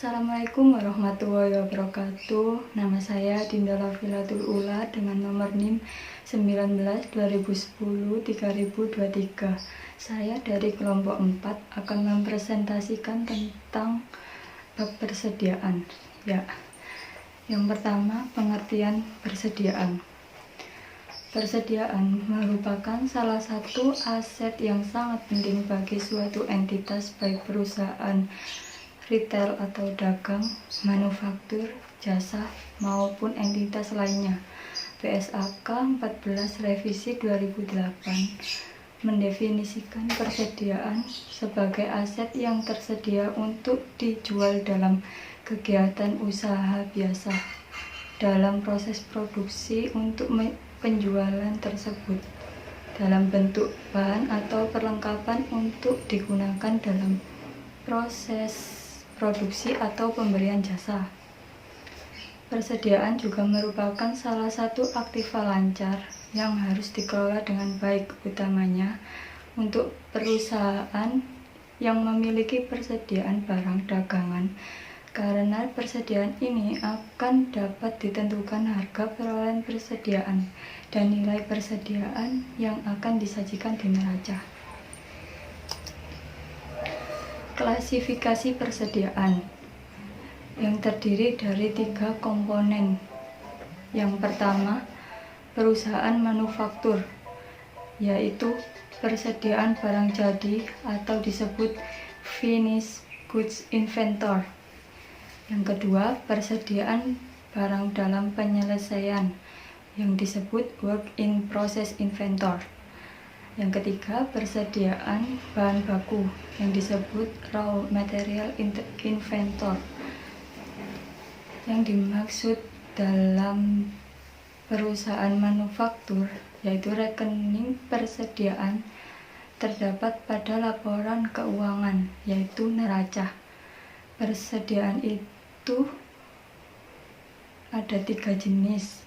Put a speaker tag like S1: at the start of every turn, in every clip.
S1: Assalamualaikum warahmatullahi wabarakatuh. Nama saya Dinda Lafilatul Ula dengan nomor NIM 19 2010 3023. Saya dari kelompok 4 akan mempresentasikan tentang bab persediaan. Yang pertama, pengertian persediaan. Persediaan merupakan salah satu aset yang sangat penting bagi suatu entitas, baik perusahaan retail atau dagang, manufaktur, jasa, maupun entitas lainnya. PSAK 14 Revisi 2008 mendefinisikan persediaan sebagai aset yang tersedia untuk dijual dalam kegiatan usaha biasa dalam proses produksi untuk penjualan tersebut dalam bentuk bahan atau perlengkapan untuk digunakan dalam proses produksi atau pemberian jasa. Persediaan juga merupakan salah satu aktiva lancar yang harus dikelola dengan baik, utamanya untuk perusahaan yang memiliki persediaan barang dagangan, karena persediaan ini akan dapat ditentukan harga perolehan persediaan dan nilai persediaan yang akan disajikan di neraca. Klasifikasi persediaan yang terdiri dari 3 komponen. Yang pertama, perusahaan manufaktur, yaitu persediaan barang jadi atau disebut finished goods inventory. Yang kedua, persediaan barang dalam penyelesaian yang disebut work in process inventory. Yang ketiga, persediaan bahan baku yang disebut raw material inventory. Yang dimaksud dalam perusahaan manufaktur yaitu rekening persediaan terdapat pada laporan keuangan, yaitu neraca. Persediaan itu ada 3 jenis,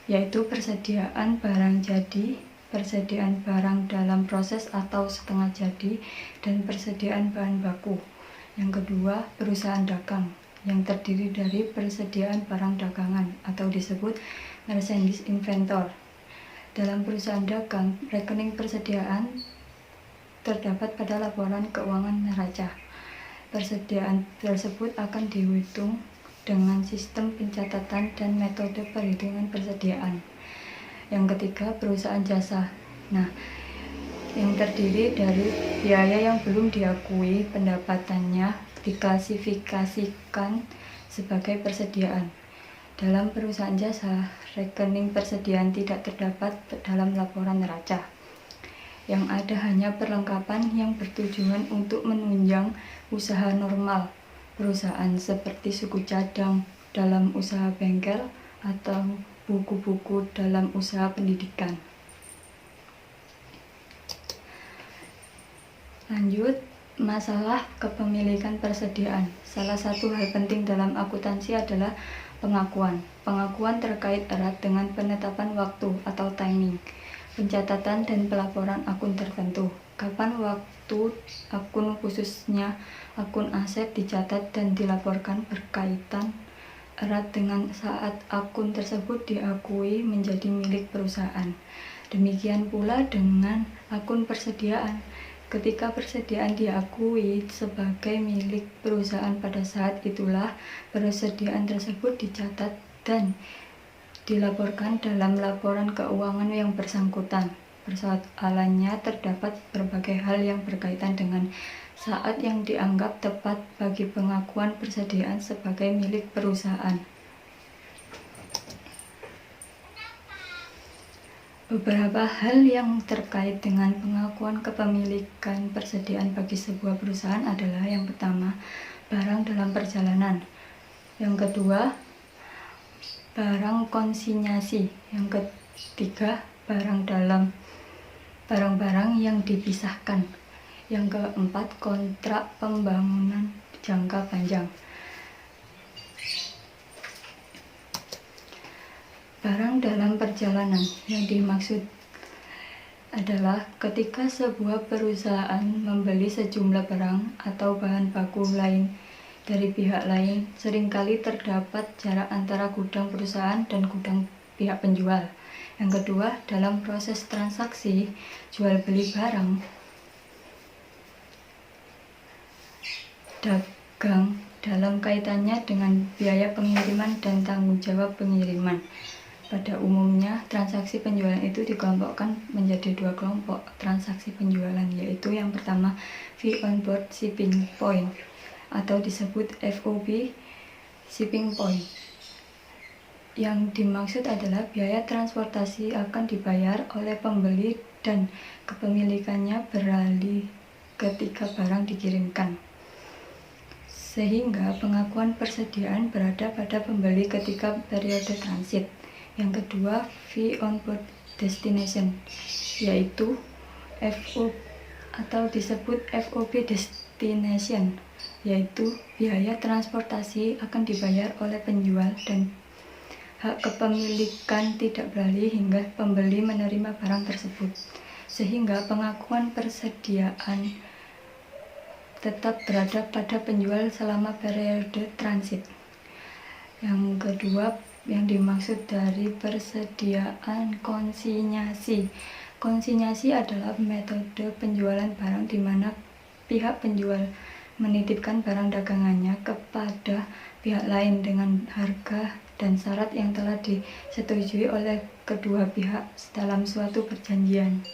S1: yaitu persediaan barang jadi, persediaan barang dalam proses atau setengah jadi, dan persediaan bahan baku. Yang kedua, perusahaan dagang yang terdiri dari persediaan barang dagangan atau disebut merchandise inventory. Dalam perusahaan dagang, rekening persediaan terdapat pada laporan keuangan neraca. Persediaan tersebut akan dihitung dengan sistem pencatatan dan metode perhitungan persediaan. Yang ketiga, perusahaan jasa. Yang terdiri dari biaya yang belum diakui pendapatannya diklasifikasikan sebagai persediaan. Dalam perusahaan jasa, rekening persediaan tidak terdapat dalam laporan neraca. Yang ada hanya perlengkapan yang bertujuan untuk menunjang usaha normal perusahaan seperti suku cadang dalam usaha bengkel atau buku-buku dalam usaha pendidikan. Lanjut, masalah kepemilikan persediaan. Salah satu hal penting dalam akuntansi adalah pengakuan. Pengakuan terkait erat dengan penetapan waktu atau timing, pencatatan dan pelaporan akun tertentu. Kapan waktu akun, khususnya akun aset, dicatat dan dilaporkan berkaitan erat dengan saat akun tersebut diakui menjadi milik perusahaan. Demikian pula dengan akun persediaan. Ketika persediaan diakui sebagai milik perusahaan, pada saat itulah persediaan tersebut dicatat dan dilaporkan dalam laporan keuangan yang bersangkutan. Persoalannya terdapat berbagai hal yang berkaitan dengan saat yang dianggap tepat bagi pengakuan persediaan sebagai milik perusahaan. Beberapa hal yang terkait dengan pengakuan kepemilikan persediaan bagi sebuah perusahaan adalah: yang pertama, barang dalam perjalanan. Yang kedua, barang konsinyasi. Yang ketiga, barang-barang yang dipisahkan. Yang keempat, kontrak pembangunan jangka panjang. Barang dalam perjalanan yang dimaksud adalah ketika sebuah perusahaan membeli sejumlah barang atau bahan baku lain dari pihak lain. Seringkali terdapat jarak antara gudang perusahaan dan gudang pihak penjual. Yang kedua, dalam proses transaksi jual beli barang, dagang dalam kaitannya dengan biaya pengiriman dan tanggung jawab pengiriman. Pada umumnya, transaksi penjualan itu dikelompokkan menjadi dua kelompok transaksi penjualan, yaitu yang pertama Fee on Board Shipping Point atau disebut FOB Shipping Point. Yang dimaksud adalah biaya transportasi akan dibayar oleh pembeli dan kepemilikannya beralih ketika barang dikirimkan, sehingga pengakuan persediaan berada pada pembeli ketika periode transit. Yang kedua, Fee on Board Destination, yaitu FO atau disebut FOB Destination, yaitu biaya transportasi akan dibayar oleh penjual dan hak kepemilikan tidak beralih hingga pembeli menerima barang tersebut, sehingga pengakuan persediaan tetap berada pada penjual selama periode transit. Yang kedua, yang dimaksud dari persediaan konsinyasi. Konsinyasi adalah metode penjualan barang di mana pihak penjual menitipkan barang dagangannya kepada pihak lain dengan harga dan syarat yang telah disetujui oleh kedua pihak dalam suatu perjanjian.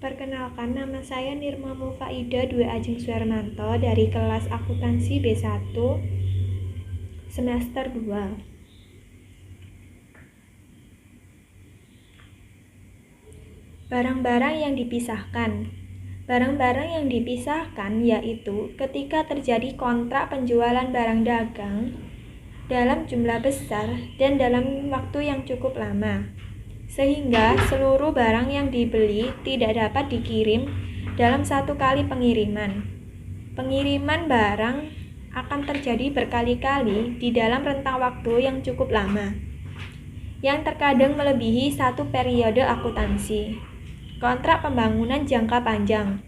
S2: Perkenalkan, nama saya Nirma Mufaida Dwi Ajeng Suhermanto dari kelas akuntansi B1 semester 2. Barang-barang yang dipisahkan. Barang-barang yang dipisahkan yaitu ketika terjadi kontrak penjualan barang dagang dalam jumlah besar dan dalam waktu yang cukup lama, sehingga seluruh barang yang dibeli tidak dapat dikirim dalam satu kali pengiriman. Pengiriman barang akan terjadi berkali-kali di dalam rentang waktu yang cukup lama, yang terkadang melebihi satu periode akuntansi. Kontrak pembangunan jangka panjang.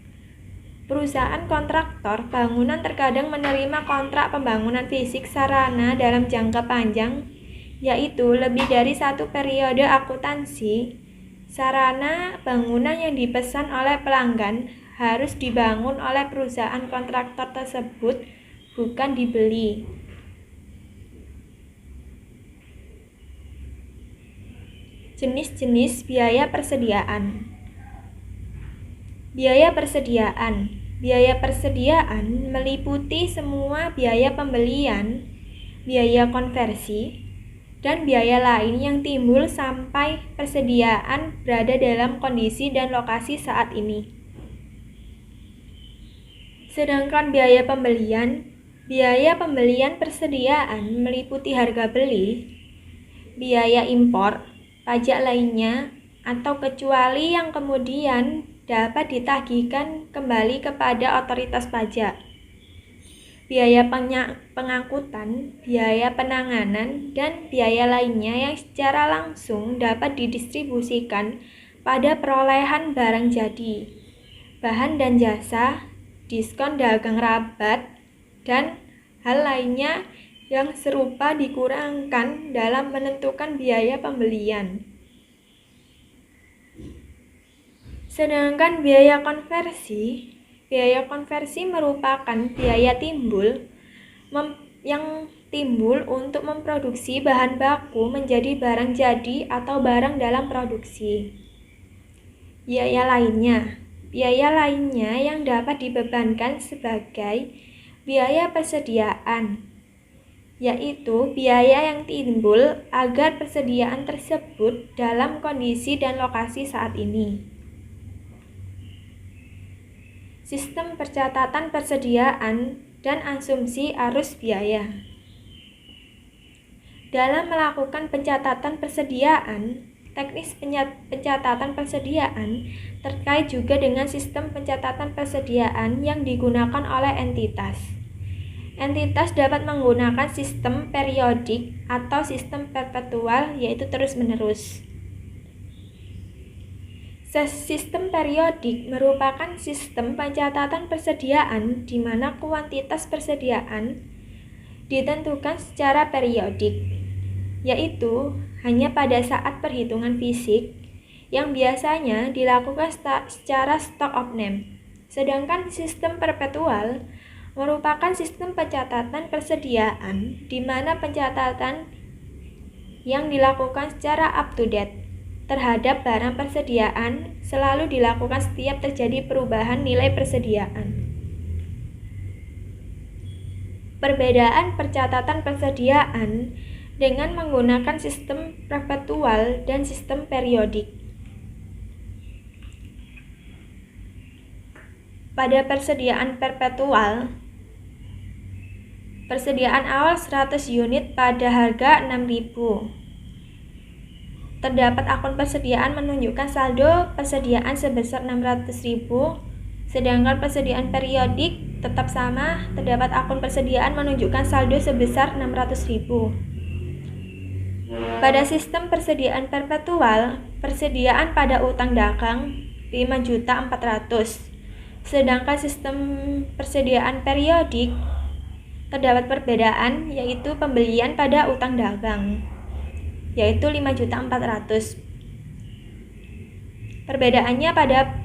S2: Perusahaan kontraktor bangunan terkadang menerima kontrak pembangunan fisik sarana dalam jangka panjang, yaitu lebih dari satu periode akuntansi. Sarana bangunan yang dipesan oleh pelanggan harus dibangun oleh perusahaan kontraktor tersebut, bukan dibeli. Jenis-jenis biaya persediaan. Biaya persediaan. Biaya persediaan meliputi semua biaya pembelian, biaya konversi, dan biaya lain yang timbul sampai persediaan berada dalam kondisi dan lokasi saat ini. Sedangkan biaya pembelian persediaan meliputi harga beli, biaya impor, pajak lainnya, atau kecuali yang kemudian dapat ditagihkan kembali kepada otoritas pajak. Biaya pengangkutan, biaya penanganan, dan biaya lainnya yang secara langsung dapat didistribusikan pada perolehan barang jadi, bahan dan jasa, diskon dagang rabat, dan hal lainnya yang serupa dikurangkan dalam menentukan biaya pembelian. Sedangkan biaya konversi merupakan biaya yang timbul untuk memproduksi bahan baku menjadi barang jadi atau barang dalam produksi. Biaya lainnya yang dapat dibebankan sebagai biaya persediaan, yaitu biaya yang timbul agar persediaan tersebut dalam kondisi dan lokasi saat ini. Sistem pencatatan persediaan dan asumsi arus biaya. Dalam melakukan pencatatan persediaan, teknis pencatatan persediaan terkait juga dengan sistem pencatatan persediaan yang digunakan oleh entitas. Entitas dapat menggunakan sistem periodik atau sistem perpetual, yaitu terus-menerus. Sistem periodik merupakan sistem pencatatan persediaan di mana kuantitas persediaan ditentukan secara periodik, yaitu hanya pada saat perhitungan fisik yang biasanya dilakukan secara stock of name. Sedangkan sistem perpetual merupakan sistem pencatatan persediaan di mana pencatatan yang dilakukan secara up to date terhadap barang persediaan selalu dilakukan setiap terjadi perubahan nilai persediaan. Perbedaan pencatatan persediaan dengan menggunakan sistem perpetual dan sistem periodik. Pada persediaan perpetual, persediaan awal 100 unit pada harga 6.000. Terdapat akun persediaan menunjukkan saldo persediaan sebesar 600.000, sedangkan persediaan periodik tetap sama, terdapat akun persediaan menunjukkan saldo sebesar 600.000. Pada sistem persediaan perpetual, persediaan pada utang dagang 5.400.000, sedangkan sistem persediaan periodik terdapat perbedaan, yaitu pembelian pada utang dagang, yaitu 5.400.000. Perbedaannya pada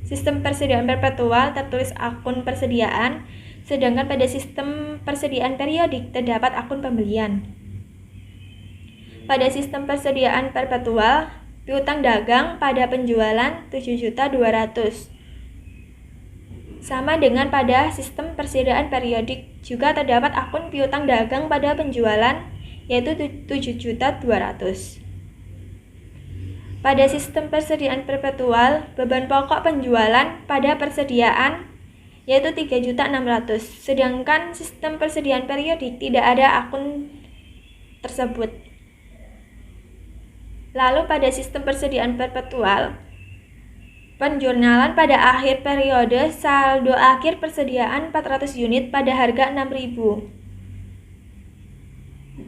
S2: sistem persediaan perpetual tertulis akun persediaan, sedangkan pada sistem persediaan periodik terdapat akun pembelian. Pada sistem persediaan perpetual, piutang dagang pada penjualan 7.200.000. Sama dengan pada sistem persediaan periodik, juga terdapat akun piutang dagang pada penjualan, yaitu 7.200.000. Pada sistem persediaan perpetual, beban pokok penjualan pada persediaan yaitu 3.600.000, sedangkan sistem persediaan periodik tidak ada akun tersebut. Lalu pada sistem persediaan perpetual, penjurnalan pada akhir periode saldo akhir persediaan 400 unit pada harga 6.000.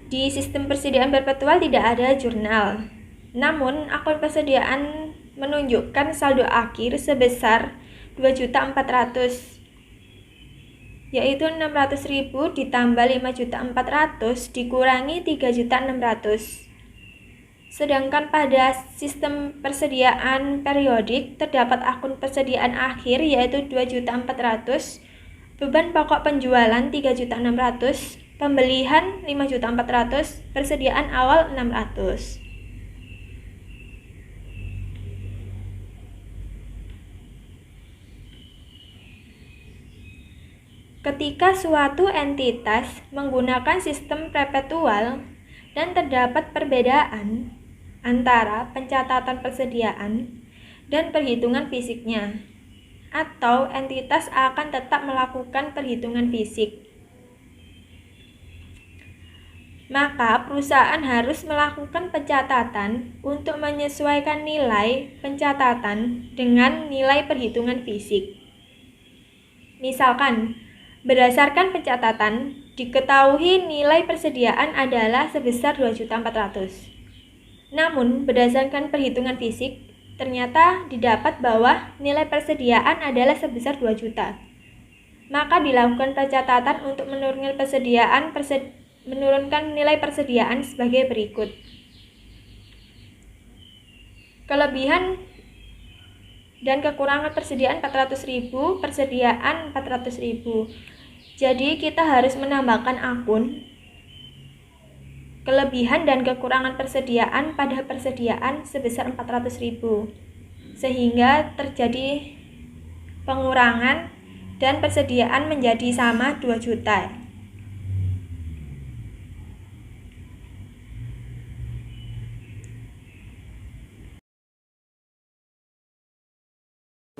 S2: Di sistem persediaan perpetual tidak ada jurnal, namun akun persediaan menunjukkan saldo akhir sebesar 2.400.000, yaitu 600.000 ditambah 5.400.000 dikurangi 3.600.000. Sedangkan pada sistem persediaan periodik terdapat akun persediaan akhir yaitu 2.400.000, beban pokok penjualan 3.600.000, pembelian 5.400.000, persediaan awal 600. Ketika suatu entitas menggunakan sistem perpetual dan terdapat perbedaan antara pencatatan persediaan dan perhitungan fisiknya, atau entitas akan tetap melakukan perhitungan fisik, maka perusahaan harus melakukan pencatatan untuk menyesuaikan nilai pencatatan dengan nilai perhitungan fisik. Misalkan, berdasarkan pencatatan, diketahui nilai persediaan adalah sebesar 2.400.000. Namun, berdasarkan perhitungan fisik, ternyata didapat bahwa nilai persediaan adalah sebesar 2 juta. Maka dilakukan pencatatan untuk menurunkan nilai persediaan sebagai berikut. Kelebihan dan kekurangan persediaan 400.000, persediaan 400.000. Jadi kita harus menambahkan akun kelebihan dan kekurangan persediaan pada persediaan sebesar 400.000, sehingga terjadi pengurangan dan persediaan menjadi sama 2 juta.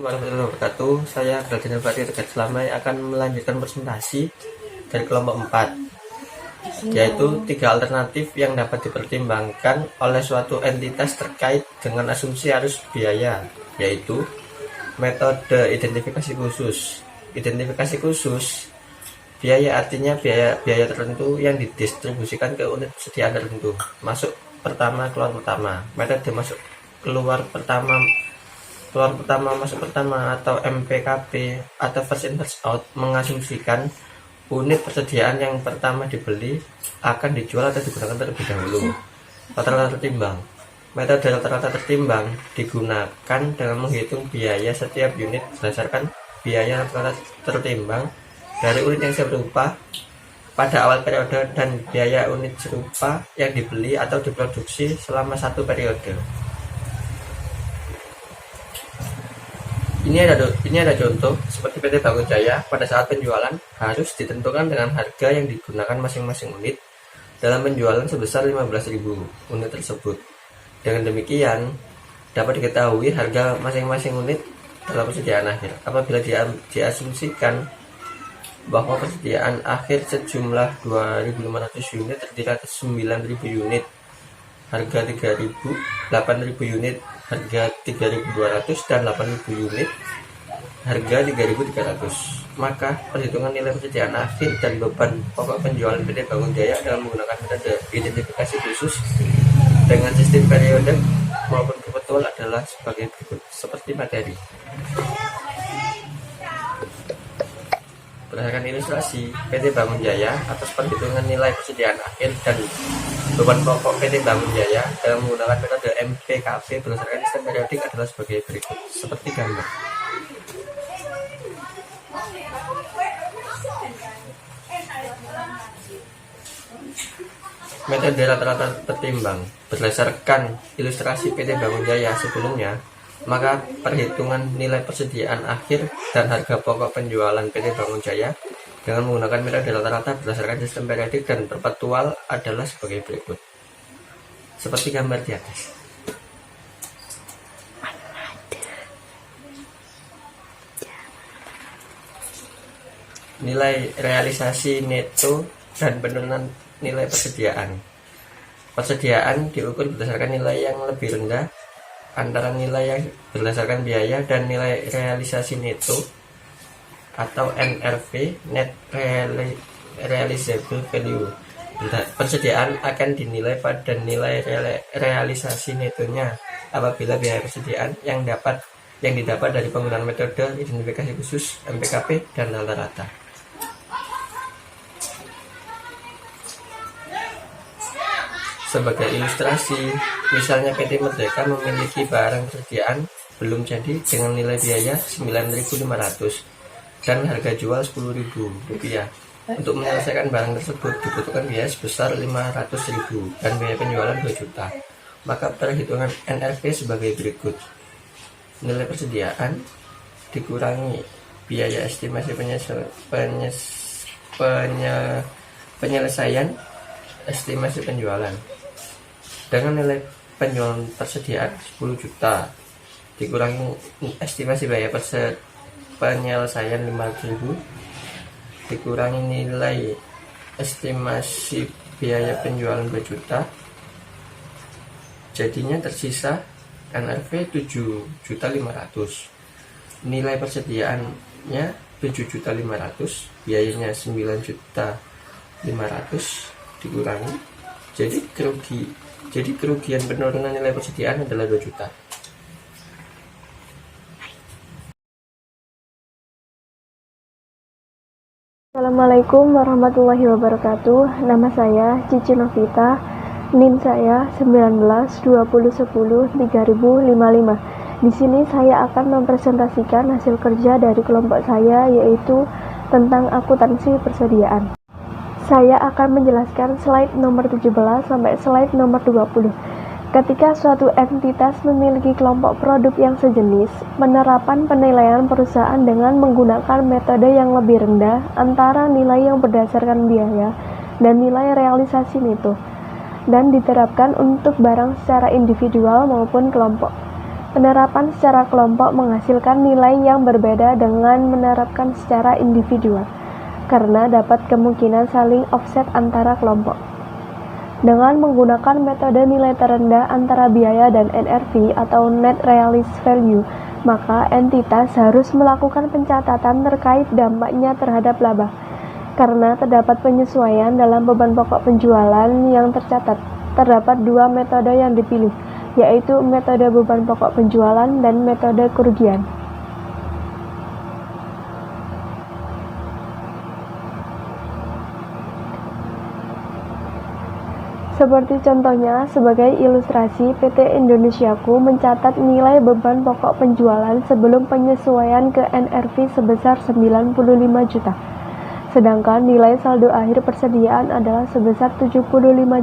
S3: Warahmatullahi wabarakatuh. Saya Bradina Fadil Tegat Selamai akan melanjutkan presentasi dari kelompok 4, yaitu 3 alternatif yang dapat dipertimbangkan oleh suatu entitas terkait dengan asumsi arus biaya, yaitu metode identifikasi khusus. Identifikasi khusus, biaya artinya biaya tertentu yang didistribusikan ke unit persediaan tertentu, masuk pertama keluar pertama. Metode masuk keluar pertama masuk pertama atau MPKP atau first in first out mengasumsikan unit persediaan yang pertama dibeli akan dijual atau digunakan terlebih dahulu. Rata-rata tertimbang. Metode rata-rata tertimbang digunakan dengan menghitung biaya setiap unit berdasarkan biaya rata-rata tertimbang dari unit yang serupa pada awal periode dan biaya unit serupa yang dibeli atau diproduksi selama satu periode. Ini ada contoh seperti PT Bangun Jaya pada saat penjualan harus ditentukan dengan harga yang digunakan masing-masing unit dalam penjualan sebesar 15.000 unit tersebut. Dengan demikian dapat diketahui harga masing-masing unit dalam persediaan akhir. Apabila diasumsikan bahwa persediaan akhir sejumlah 2.500 unit terdiri atas 9.000 unit, harga 3.000, 8.000 unit, harga 3.200 dan 8.000 unit, harga 3.300. Maka perhitungan nilai persediaan akhir dan beban pokok penjualan PT Bangun Jaya dalam menggunakan metode identifikasi khusus dengan sistem periode maupun perpetual adalah sebagai berikut seperti materi. Berdasarkan ilustrasi PT Bangun Jaya atas perhitungan nilai persediaan akhir dan beban pokok PT Bangun Jaya dalam menggunakan metode MPKP berdasarkan sistem periodik adalah sebagai berikut seperti gambar. Metode rata-rata tertimbang berdasarkan ilustrasi PT Bangun Jaya sebelumnya, maka perhitungan nilai persediaan akhir dan harga pokok penjualan PT Bangun Jaya dengan menggunakan metode rata-rata berdasarkan sistem periodik dan perpetual adalah sebagai berikut seperti gambar di atas. Nilai realisasi neto dan penurunan nilai persediaan. Persediaan diukur berdasarkan nilai yang lebih rendah antara nilai yang berdasarkan biaya dan nilai realisasi neto atau NRV, Net Realizable Value. Persediaan akan dinilai pada nilai realisasi netonya apabila biaya persediaan yang didapat dari penggunaan metode identifikasi khusus MPKP dan rata-rata. Sebagai ilustrasi, misalnya PT Merdeka memiliki barang persediaan belum jadi dengan nilai biaya 9.500 dan harga jual Rp10.000. Untuk menyelesaikan barang tersebut dibutuhkan biaya sebesar 500.000 dan biaya penjualan 2 juta. Maka perhitungan NRV sebagai berikut. Nilai persediaan dikurangi biaya estimasi penyelesaian estimasi penjualan. Dengan nilai penjualan persediaan 10 juta dikurangi estimasi biaya penyelesaian 500.000 dikurangi nilai estimasi biaya penjualan 2 juta, jadinya tersisa NRV 7.500.000. Nilai persediaannya 7.500.000, biayanya 9.500.000 dikurangi, jadi kerugian penurunan nilai persediaan adalah 2 juta.
S4: Assalamualaikum warahmatullahi wabarakatuh. Nama saya Cici Novita. NIM saya 1920103055. Di sini saya akan mempresentasikan hasil kerja dari kelompok saya, yaitu tentang akuntansi persediaan. Saya akan menjelaskan slide nomor 17 sampai slide nomor 20. Ketika suatu entitas memiliki kelompok produk yang sejenis, penerapan penilaian perusahaan dengan menggunakan metode yang lebih rendah antara nilai yang berdasarkan biaya dan nilai realisasi neto, dan diterapkan untuk barang secara individual maupun kelompok. Penerapan secara kelompok menghasilkan nilai yang berbeda dengan menerapkan secara individual, karena dapat kemungkinan saling offset antara kelompok. Dengan menggunakan metode nilai terendah antara biaya dan NRV atau Net Realized Value, maka entitas harus melakukan pencatatan terkait dampaknya terhadap laba, karena terdapat penyesuaian dalam beban pokok penjualan yang tercatat. Terdapat 2 metode yang dipilih, yaitu metode beban pokok penjualan dan metode kerugian. Seperti contohnya, sebagai ilustrasi, PT Indonesiaku mencatat nilai beban pokok penjualan sebelum penyesuaian ke NRV sebesar 95 juta. Sedangkan nilai saldo akhir persediaan adalah sebesar 75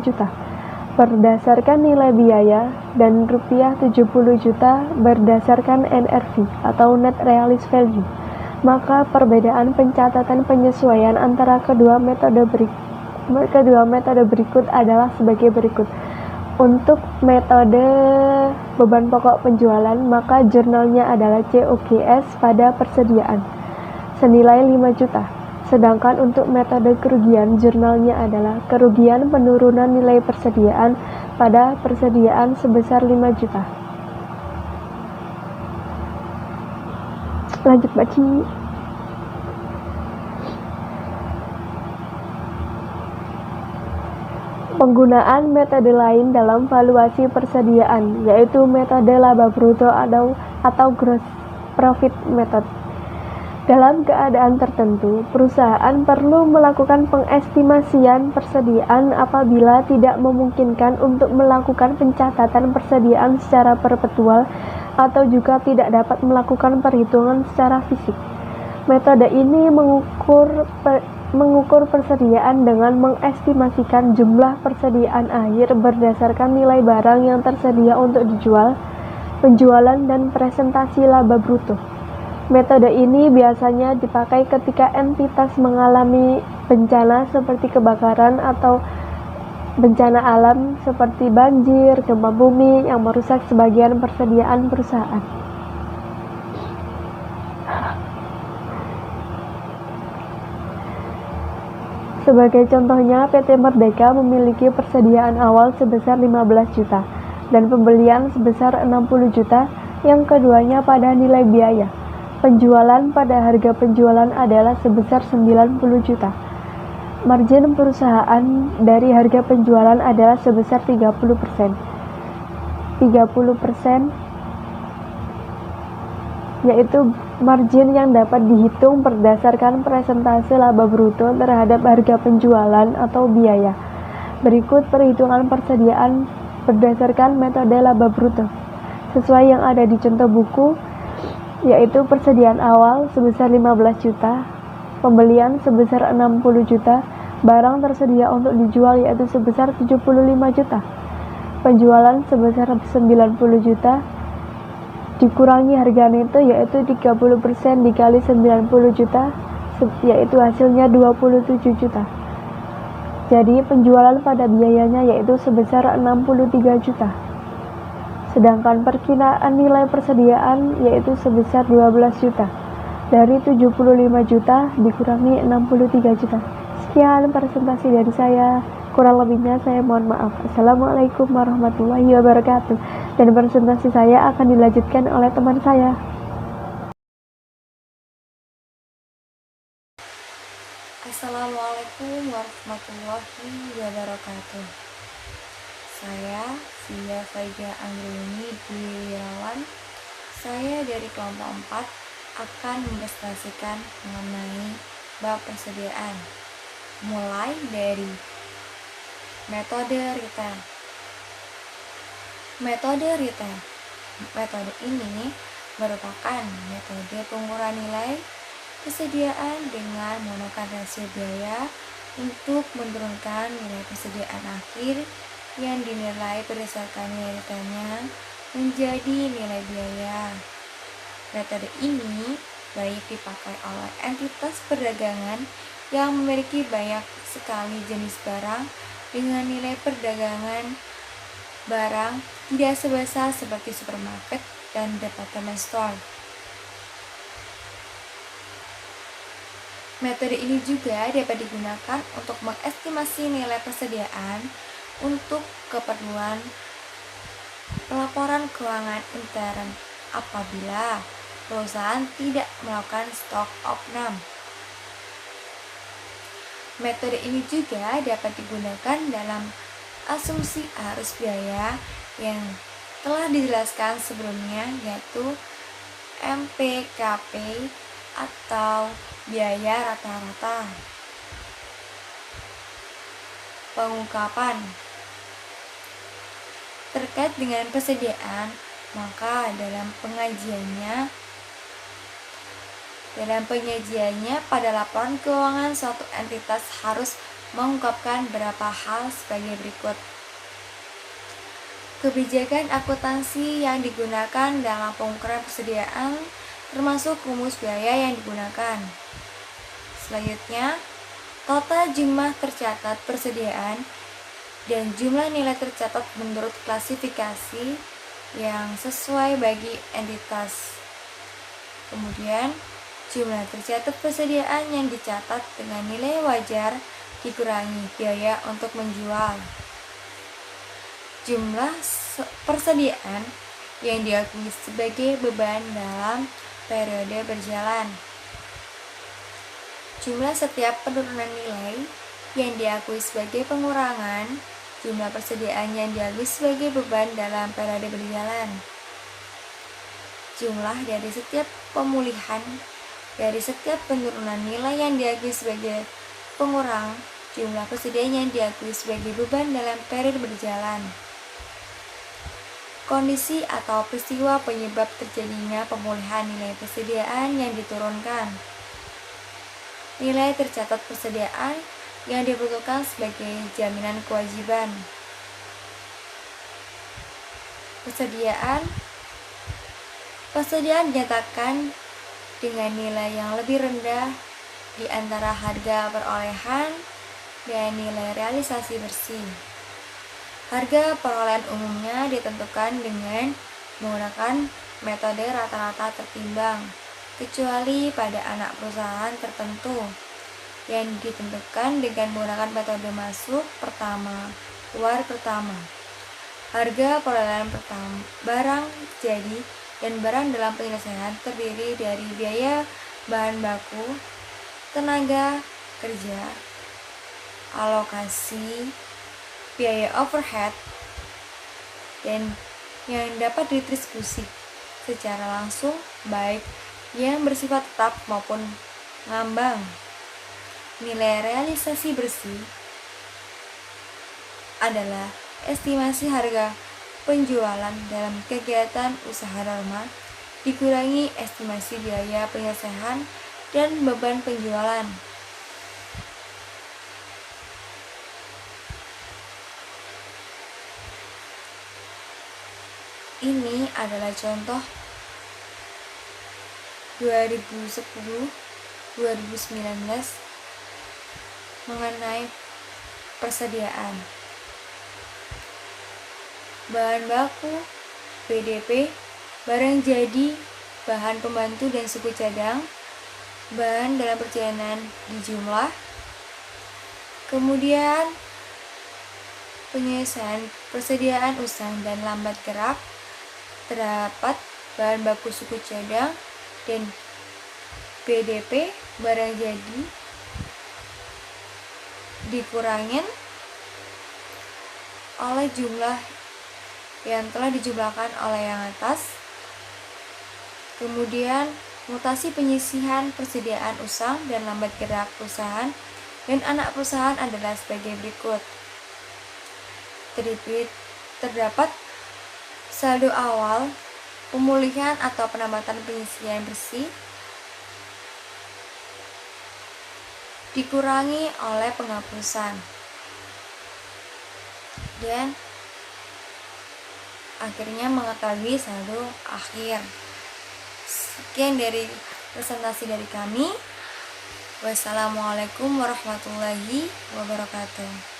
S4: juta. Berdasarkan nilai biaya dan rupiah 70 juta berdasarkan NRV atau Net Realized Value. Maka perbedaan pencatatan penyesuaian antara kedua metode berikut adalah sebagai berikut. Untuk metode beban pokok penjualan, maka jurnalnya adalah COGS pada persediaan senilai 5 juta. Sedangkan untuk metode kerugian, jurnalnya adalah kerugian penurunan nilai persediaan pada persediaan sebesar 5 juta. Lanjut Mbak Ci. Penggunaan metode lain dalam valuasi persediaan, yaitu metode laba bruto atau gross profit method. Dalam keadaan tertentu, perusahaan perlu melakukan pengestimasian persediaan apabila tidak memungkinkan untuk melakukan pencatatan persediaan secara perpetual atau juga tidak dapat melakukan perhitungan secara fisik. Metode ini mengukur persediaan dengan mengestimasikan jumlah persediaan akhir berdasarkan nilai barang yang tersedia untuk dijual, penjualan, dan presentasi laba bruto. Metode ini biasanya dipakai ketika entitas mengalami bencana seperti kebakaran atau bencana alam seperti banjir, gempa bumi yang merusak sebagian persediaan perusahaan. Sebagai contohnya, PT Merdeka memiliki persediaan awal sebesar 15 juta dan pembelian sebesar 60 juta, yang keduanya pada nilai biaya. Penjualan pada harga penjualan adalah sebesar 90 juta. Margin perusahaan dari harga penjualan adalah sebesar 30%. 30% yaitu margin yang dapat dihitung berdasarkan persentase laba bruto terhadap harga penjualan atau biaya. Berikut perhitungan persediaan berdasarkan metode laba bruto sesuai yang ada di contoh buku, yaitu persediaan awal sebesar 15 juta, pembelian sebesar 60 juta, barang tersedia untuk dijual yaitu sebesar 75 juta, penjualan sebesar 90 juta, dikurangi harga neto yaitu 30% dikali 90 juta, yaitu hasilnya 27 juta. Jadi penjualan pada biayanya yaitu sebesar 63 juta. Sedangkan perkiraan nilai persediaan yaitu sebesar 12 juta. Dari 75 juta dikurangi 63 juta. Sekian presentasi dari saya. Kurang lebihnya saya mohon maaf. Assalamualaikum warahmatullahi wabarakatuh. Dan presentasi saya akan dilanjutkan oleh teman saya.
S5: Assalamualaikum warahmatullahi wabarakatuh. Saya Sia Faiga Anggreni Dwi-Wirawan. Saya dari kelompok 4 akan mempresentasikan mengenai bab persediaan. Mulai dari metode retail. Metode retail. Metode ini merupakan metode pengukuran nilai persediaan dengan menggunakan rasio biaya untuk menurunkan nilai persediaan akhir yang dinilai berdasarkan nilai retailnya menjadi nilai biaya. Metode ini baik dipakai oleh entitas perdagangan yang memiliki banyak sekali jenis barang dengan nilai perdagangan barang tidak sebesar seperti supermarket dan department store. Metode ini juga dapat digunakan untuk mengestimasi nilai persediaan untuk keperluan pelaporan keuangan intern apabila perusahaan tidak melakukan stok opnam. Metode ini juga dapat digunakan dalam asumsi arus biaya yang telah dijelaskan sebelumnya, yaitu MPKP atau biaya rata-rata. Pengungkapan terkait dengan persediaan, maka dalam penyajiannya pada laporan keuangan suatu entitas harus mengungkapkan beberapa hal sebagai berikut. Kebijakan akuntansi yang digunakan dalam pengukuran persediaan termasuk rumus biaya yang digunakan. Selanjutnya, total jumlah tercatat persediaan dan jumlah nilai tercatat menurut klasifikasi yang sesuai bagi entitas. Kemudian, jumlah tercatat persediaan yang dicatat dengan nilai wajar dikurangi biaya untuk menjual. Jumlah persediaan yang diakui sebagai beban dalam periode berjalan. Jumlah setiap penurunan nilai yang diakui sebagai pengurangan jumlah persediaan yang diakui sebagai beban dalam periode berjalan. Jumlah dari setiap pemulihan dari setiap penurunan nilai yang diakui sebagai pengurang jumlah persediaan yang diakui sebagai beban dalam periode berjalan. Kondisi atau peristiwa penyebab terjadinya pemulihan nilai persediaan yang diturunkan. Nilai tercatat persediaan yang dibutuhkan sebagai jaminan kewajiban. Persediaan dinyatakan dengan nilai yang lebih rendah di antara harga perolehan dan nilai realisasi bersih. Harga perolehan umumnya ditentukan dengan menggunakan metode rata-rata tertimbang, kecuali pada anak perusahaan tertentu yang ditentukan dengan menggunakan metode masuk pertama, keluar pertama. Harga perolehan pertama barang jadi dan barang dalam penyelesaian terdiri dari biaya bahan baku, tenaga kerja, alokasi, biaya overhead, dan yang dapat didistribusi secara langsung baik yang bersifat tetap maupun ngambang. Nilai realisasi bersih adalah estimasi harga penjualan dalam kegiatan usaha normal dikurangi estimasi biaya penyelesaian dan beban penjualan. Ini adalah contoh 2010-2019 mengenai persediaan. Bahan baku, BDP, barang jadi, bahan pembantu dan suku cadang, bahan dalam perjalanan di jumlah, kemudian penyelesaian persediaan usang dan lambat gerak, terdapat bahan baku suku cadang dan BDP barang jadi dikurangin oleh jumlah yang telah dijumlahkan oleh yang atas. Kemudian mutasi penyisihan persediaan usang dan lambat gerak perusahaan dan anak perusahaan adalah sebagai berikut. Terdapat saldo awal, pemulihan atau penambatan penyisihan bersih dikurangi oleh penghapusan, dan akhirnya mengetahui saldo akhir. Sekian dari presentasi dari kami. Wassalamualaikum warahmatullahi wabarakatuh.